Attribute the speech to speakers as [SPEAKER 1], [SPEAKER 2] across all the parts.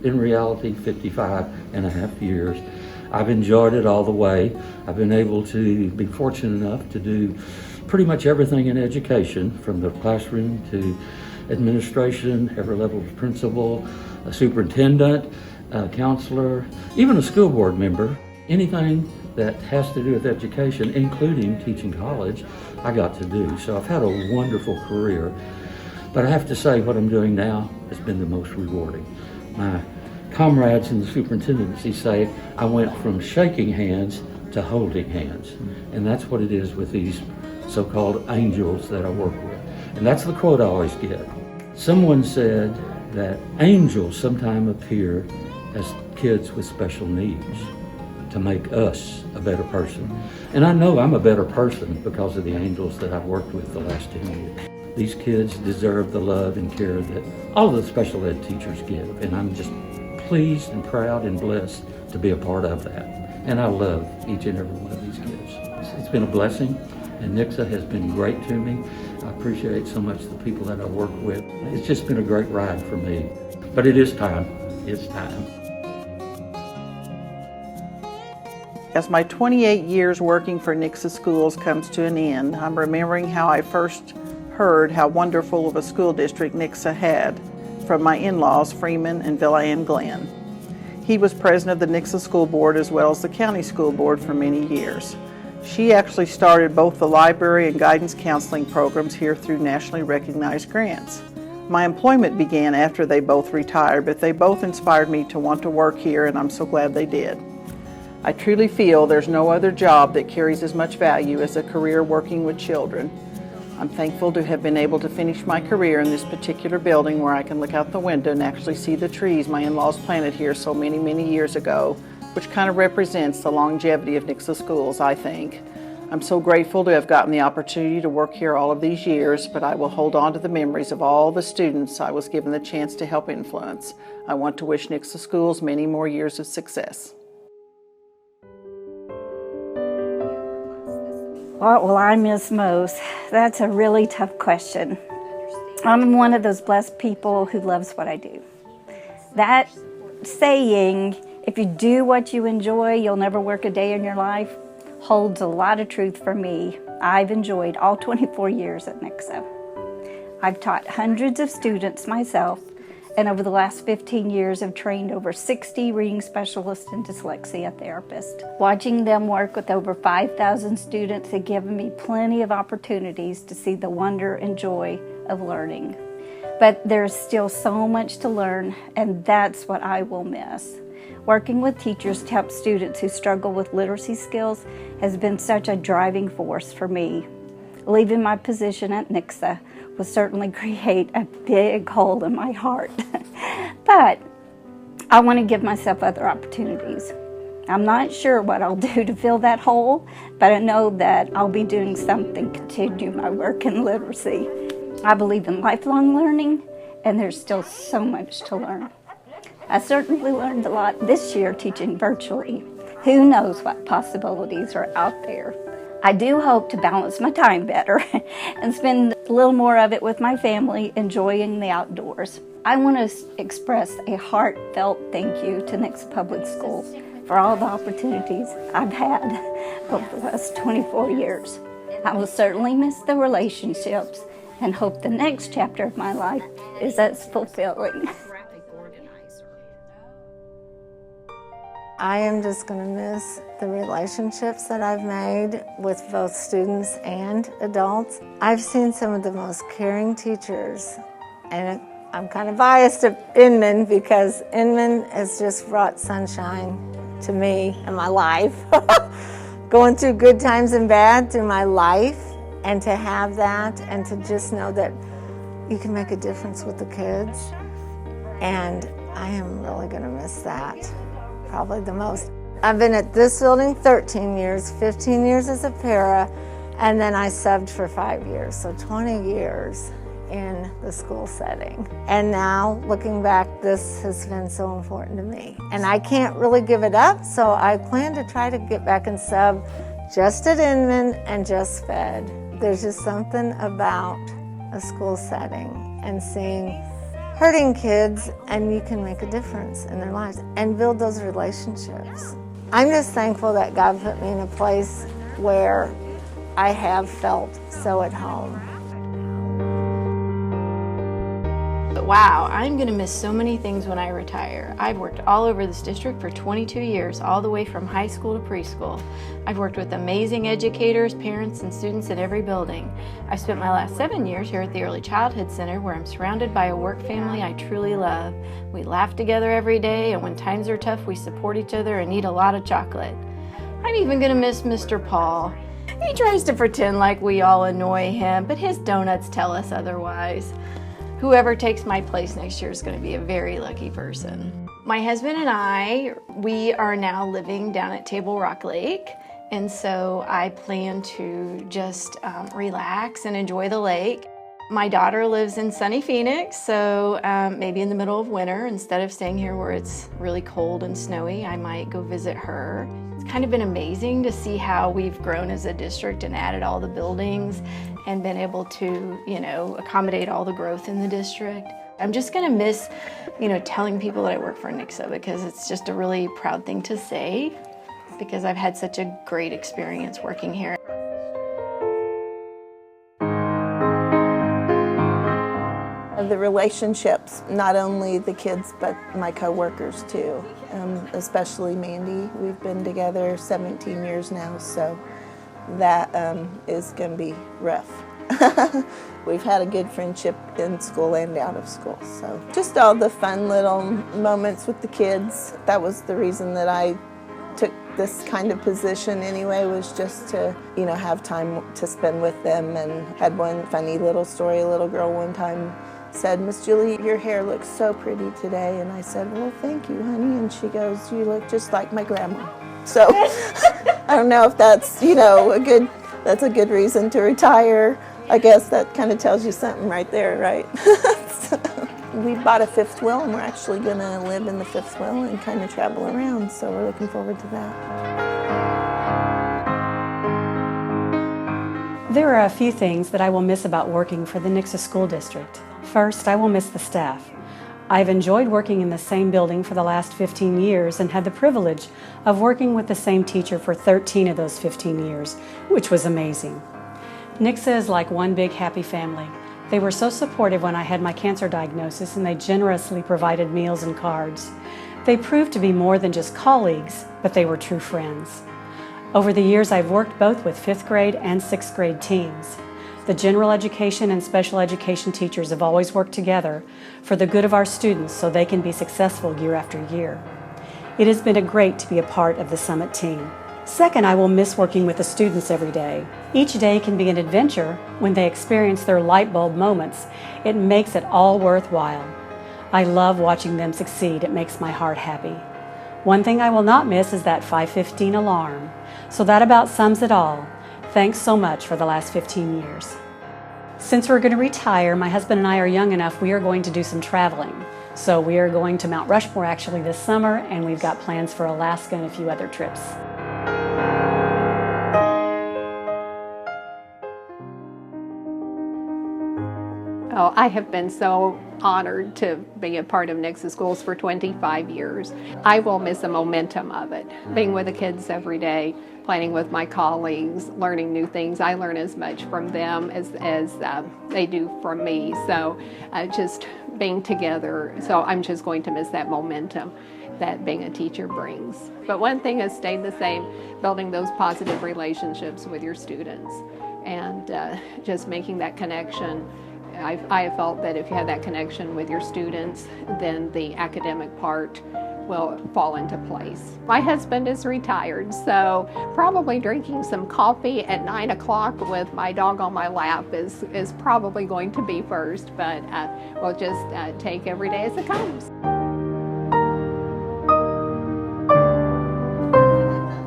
[SPEAKER 1] In reality, 55 and a half years. I've enjoyed it all the way. I've been able to be fortunate enough to do pretty much everything in education, from the classroom to administration, every level of principal, a superintendent, a counselor, even a school board member. Anything that has to do with education, including teaching college, I got to do. So I've had a wonderful career. But I have to say, what I'm doing now has been the most rewarding. My comrades in the superintendency say I went from shaking hands to holding hands. And that's what it is with these so-called angels that I work with. And that's the quote I always get. Someone said that angels sometimes appear as kids with special needs to make us a better person. And I know I'm a better person because of the angels that I've worked with the last 10 years. These kids deserve the love and care that all the special ed teachers give, and I'm just pleased and proud and blessed to be a part of that. And I love each and every one of these kids. It's been a blessing, and Nixa has been great to me. I appreciate so much the people that I work with. It's just been a great ride for me. But it is time. It's time.
[SPEAKER 2] As my 28 years working for Nixa Schools comes to an end, I'm remembering how I first heard how wonderful of a school district Nixa had from my in-laws, Freeman and Villa Ann Glenn. He was president of the Nixa School Board as well as the County School Board for many years. She actually started both the library and guidance counseling programs here through nationally recognized grants. My employment began after they both retired, but they both inspired me to want to work here, and I'm so glad they did. I truly feel there's no other job that carries as much value as a career working with children. I'm thankful to have been able to finish my career in this particular building where I can look out the window and actually see the trees my in-laws planted here so many, many years ago, which kind of represents the longevity of Nixa Schools, I think. I'm so grateful to have gotten the opportunity to work here all of these years, but I will hold on to the memories of all the students I was given the chance to help influence. I want to wish Nixa Schools many more years of success.
[SPEAKER 3] What will I miss most? That's a really tough question. I'm one of those blessed people who loves what I do. That saying, if you do what you enjoy, you'll never work a day in your life, holds a lot of truth for me. I've enjoyed all 24 years at Nixa. I've taught hundreds of students myself, and over the last 15 years have trained over 60 reading specialists and dyslexia therapists. Watching them work with over 5,000 students has given me plenty of opportunities to see the wonder and joy of learning. But there's still so much to learn, and that's what I will miss. Working with teachers to help students who struggle with literacy skills has been such a driving force for me. Leaving my position at Nixa will certainly create a big hole in my heart. But I want to give myself other opportunities. I'm not sure what I'll do to fill that hole, but I know that I'll be doing something to continue my work in literacy. I believe in lifelong learning, and there's still so much to learn. I certainly learned a lot this year teaching virtually. Who knows what possibilities are out there? I do hope to balance my time better and spend a little more of it with my family, enjoying the outdoors. I want to express a heartfelt thank you to Nixa Public Schools for all the opportunities I've had over the last 24 years. I will certainly miss the relationships and hope the next chapter of my life is as fulfilling.
[SPEAKER 4] I am just going to miss the relationships that I've made with both students and adults. I've seen some of the most caring teachers, and I'm kind of biased to Inman because Inman has just brought sunshine to me and my life. Going through good times and bad through my life, and to have that and to just know that you can make a difference with the kids. And I am really going to miss that. Probably the most. I've been at this building 13 years, 15 years as a para, and then I subbed for 5 years, so 20 years in the school setting. And now, looking back, this has been so important to me. And I can't really give it up, so I plan to try to get back and sub just at Inman and just fed. There's just something about a school setting and seeing hurting kids, and you can make a difference in their lives and build those relationships. I'm just thankful that God put me in a place where I have felt so at home.
[SPEAKER 5] Wow, I'm going to miss so many things when I retire. I've worked all over this district for 22 years, all the way from high school to preschool. I've worked with amazing educators, parents, and students in every building. I've spent my last 7 years here at the Early Childhood Center, where I'm surrounded by a work family I truly love. We laugh together every day, and when times are tough, we support each other and eat a lot of chocolate. I'm even going to miss Mr. Paul. He tries to pretend like we all annoy him, but his donuts tell us otherwise. Whoever takes my place next year is going to be a very lucky person. My husband and I, we are now living down at Table Rock Lake, and so I plan to just relax and enjoy the lake. My daughter lives in sunny Phoenix, so maybe in the middle of winter, instead of staying here where it's really cold and snowy, I might go visit her. It's kind of been amazing to see how we've grown as a district and added all the buildings and been able to, accommodate all the growth in the district. I'm just gonna miss, telling people that I work for Nixa, because it's just a really proud thing to say, because I've had such a great experience working here.
[SPEAKER 6] The relationships, not only the kids, but my coworkers too, especially Mandy. We've been together 17 years now, so that is going to be rough. We've had a good friendship in school and out of school, so just all the fun little moments with the kids. That was the reason that I took this kind of position anyway, was just to, have time to spend with them. And had one funny little story. A little girl one time said, "Miss Julie, your hair looks so pretty today." And I said, "Well, thank you, honey." And she goes, "You look just like my grandma." So I don't know if that's, that's a good reason to retire. I guess that kind of tells you something right there, right? So, we bought a fifth wheel, and we're actually going to live in the fifth wheel and kind of travel around. So we're looking forward to that.
[SPEAKER 7] There are a few things that I will miss about working for the Nixa School District. First, I will miss the staff. I've enjoyed working in the same building for the last 15 years and had the privilege of working with the same teacher for 13 of those 15 years, which was amazing. Nixa is like one big happy family. They were so supportive when I had my cancer diagnosis, and they generously provided meals and cards. They proved to be more than just colleagues, but they were true friends. Over the years, I've worked both with 5th grade and 6th grade teams. The general education and special education teachers have always worked together for the good of our students so they can be successful year after year. It has been great to be a part of the Summit team. Second, I will miss working with the students every day. Each day can be an adventure when they experience their light bulb moments. It makes it all worthwhile. I love watching them succeed. It makes my heart happy. One thing I will not miss is that 5:15 alarm. So that about sums it all. Thanks so much for the last 15 years. Since we're going to retire, my husband and I are young enough, we are going to do some traveling. So we are going to Mount Rushmore actually this summer, and we've got plans for Alaska and a few other trips.
[SPEAKER 8] Oh, I have been so honored to be a part of Nixa Schools for 25 years. I will miss the momentum of it, being with the kids every day, planning with my colleagues, learning new things. I learn as much from them as they do from me. So just being together. So I'm just going to miss that momentum that being a teacher brings. But one thing has stayed the same, building those positive relationships with your students and just making that connection. I have felt that if you have that connection with your students, then the academic part will fall into place. My husband is retired, so probably drinking some coffee at 9 o'clock with my dog on my lap is probably going to be first, but we'll just take every day as it comes.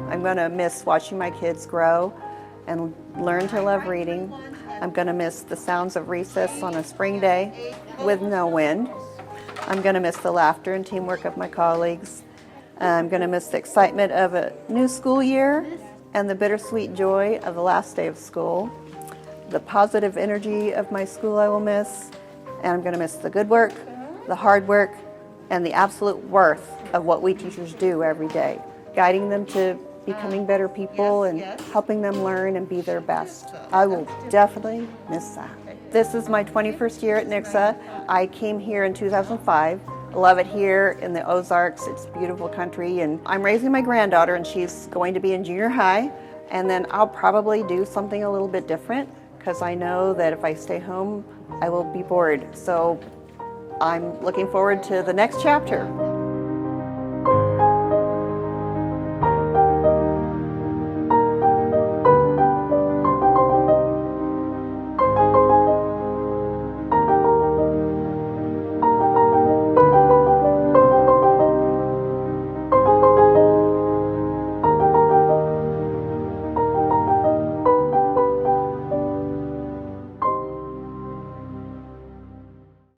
[SPEAKER 9] I'm going to miss watching my kids grow and learn to love reading. I'm going to miss the sounds of recess on a spring day with no wind. I'm going to miss the laughter and teamwork of my colleagues. I'm going to miss the excitement of a new school year and the bittersweet joy of the last day of school. The positive energy of my school I will miss, and I'm going to miss the good work, the hard work, and the absolute worth of what we teachers do every day, guiding them to becoming better people and helping them learn and be their best. I will definitely miss that. This is my 21st year at Nixa. I came here in 2005. I love it here in the Ozarks. It's a beautiful country, and I'm raising my granddaughter, and she's going to be in junior high, and then I'll probably do something a little bit different because I know that if I stay home, I will be bored. So I'm looking forward to the next chapter.